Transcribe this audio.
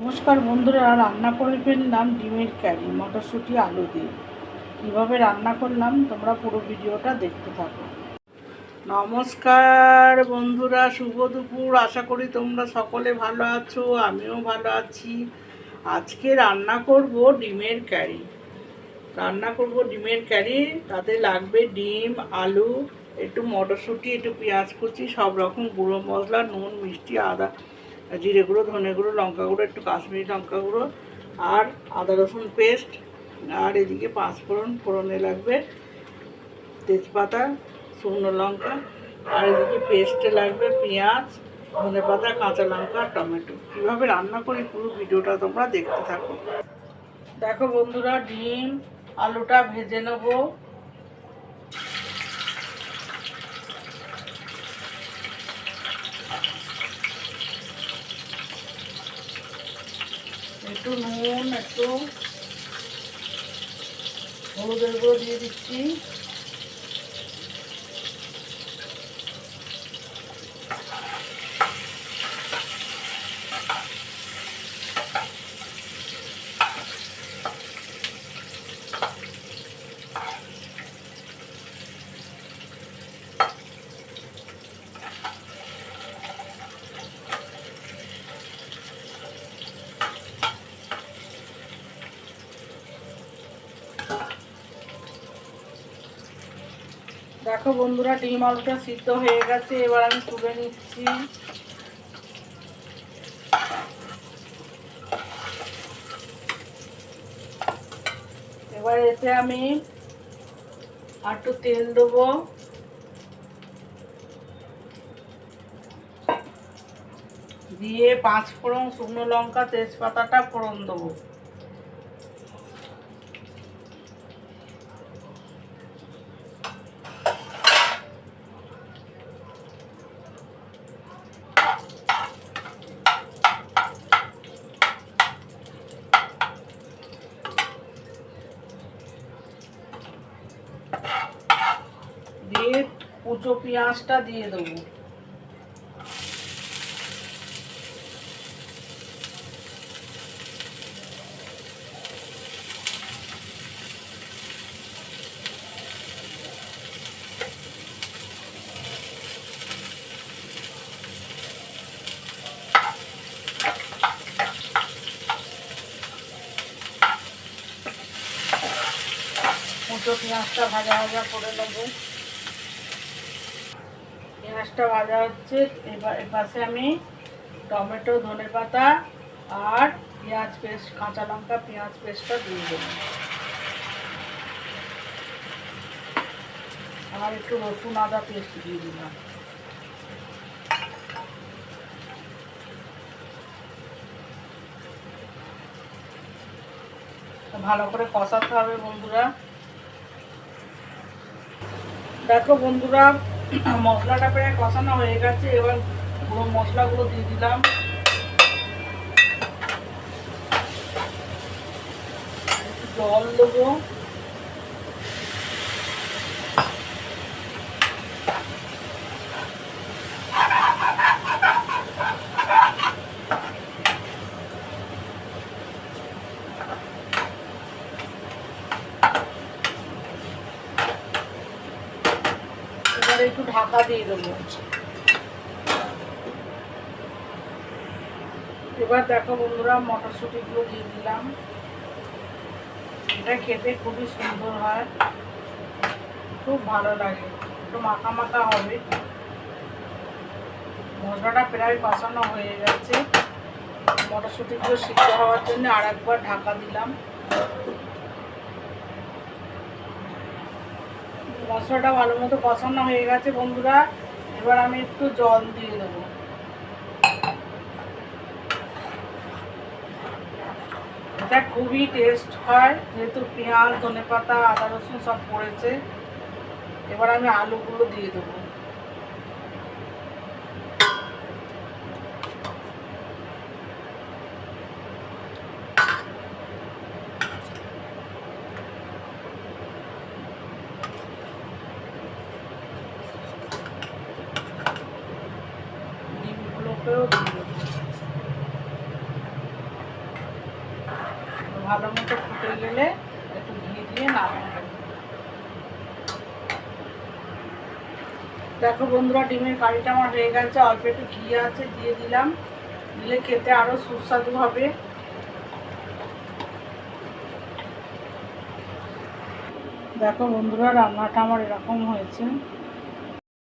নমস্কার বন্ধুরা, রান্না করে ফেললাম ডিমের কারি মটরশুঁটি আলু দিয়ে। কীভাবে রান্না করলাম তোমরা পুরো ভিডিওটা দেখতে থাকো। নমস্কার বন্ধুরা, শুভ দুপুর। আশা করি তোমরা সকলে ভালো আছো, আমিও ভালো আছি। আজকে রান্না করব ডিমের কারি। তাতে লাগবে ডিম, আলু, একটু মটরশুঁটি, একটু পেঁয়াজ কুচি, সব রকম গুঁড়ো মশলা, নুন, মিষ্টি, আদা, জিরে গুঁড়ো, ধনে গুঁড়ো, লঙ্কা গুঁড়ো, একটু কাশ্মীরি লঙ্কা গুঁড়ো, আর আদা রসুন পেস্ট। আর এদিকে ফোড়নে লাগবে তেজপাতা, শুকনো লঙ্কা, আর এদিকে পেস্টে লাগবে পেঁয়াজ, ধনে পাতা, কাঁচা লঙ্কা, টমেটো। কীভাবে রান্না করি পুরো ভিডিওটা তোমরা দেখতে থাকো। দেখো বন্ধুরা, ডিম আলুটা ভেজে নেবো। একটু নুন, একটু হলুদের গুঁড়ো দিয়ে দিচ্ছি। দেখো বন্ধুরা, ডিম আলুটা সিদ্ধ হয়ে গেছে, এবার আমি তুলে নিচ্ছি। এবার এতে আমি আর একটু তেল দেবো, দিয়ে 5 ফোড়ন, শুকনো লঙ্কা, তেজপাতাটা ফোড়ন দেবো। দিয়ে কুচো পেঁয়াজটা দিয়ে দেবো। কুচো পেঁয়াজটা ভাজা ভাজা করে নেবো। পেঁয়াজটা ভাজা হচ্ছে, এবার এপাশে আমি টমেটো, ধনেপাতা আর পেঁয়াজ পেস্ট, কাঁচা লঙ্কা, পেঁয়াজ পেস্টটা দিয়ে দেবো। আর একটু রসুন আদা পেস্ট দিয়ে দিলাম। ভালো করে কষাতে হবে বন্ধুরা। দেখো বন্ধুরা, মশলাটা প্রায় কষানো হয়ে গেছে, এবার পুরো মশলাগুলো দিয়ে দিলাম। একটু জল দেবো। এবারে একটু ঢাকা দিয়ে দেবো। এবার দেখো বন্ধুরা, মটরশুঁটিগুলো দিয়ে দিলাম। এটা খেতে খুবই সুন্দর হয়, খুব ভালো লাগে, একটু মাখা মাখা হবে। মশলাটা প্রায় কষানো হয়ে গেছে, মটরশুঁটিগুলো সিদ্ধ হওয়ার জন্য আর একবার ঢাকা দিলাম। মশলাটা ভালো মতো কষানো হয়ে গেছে বন্ধুরা, এবার আমি একটু জল দিয়ে দেবো। এটা খুবই টেস্ট হয়, যেহেতু পেঁয়াজ, ধনেপাতা, আদা রসুন সব পড়েছে। এবার আমি আলুগুলো দিয়ে দেবো। ডিমগুলোকেও দিয়ে দেবো। ভালো মতো ফুটে গেলে একটু ঘি দিয়ে নামাবো। দেখো বন্ধুরা, ডিমের কারিটা আমার হয়ে গেছে। অল্প একটু ঘি আছে, দিয়ে দিলাম। দিলে খেতে আরও সুস্বাদু হবে। দেখো বন্ধুরা, রান্নাটা আমার এরকম হয়েছে।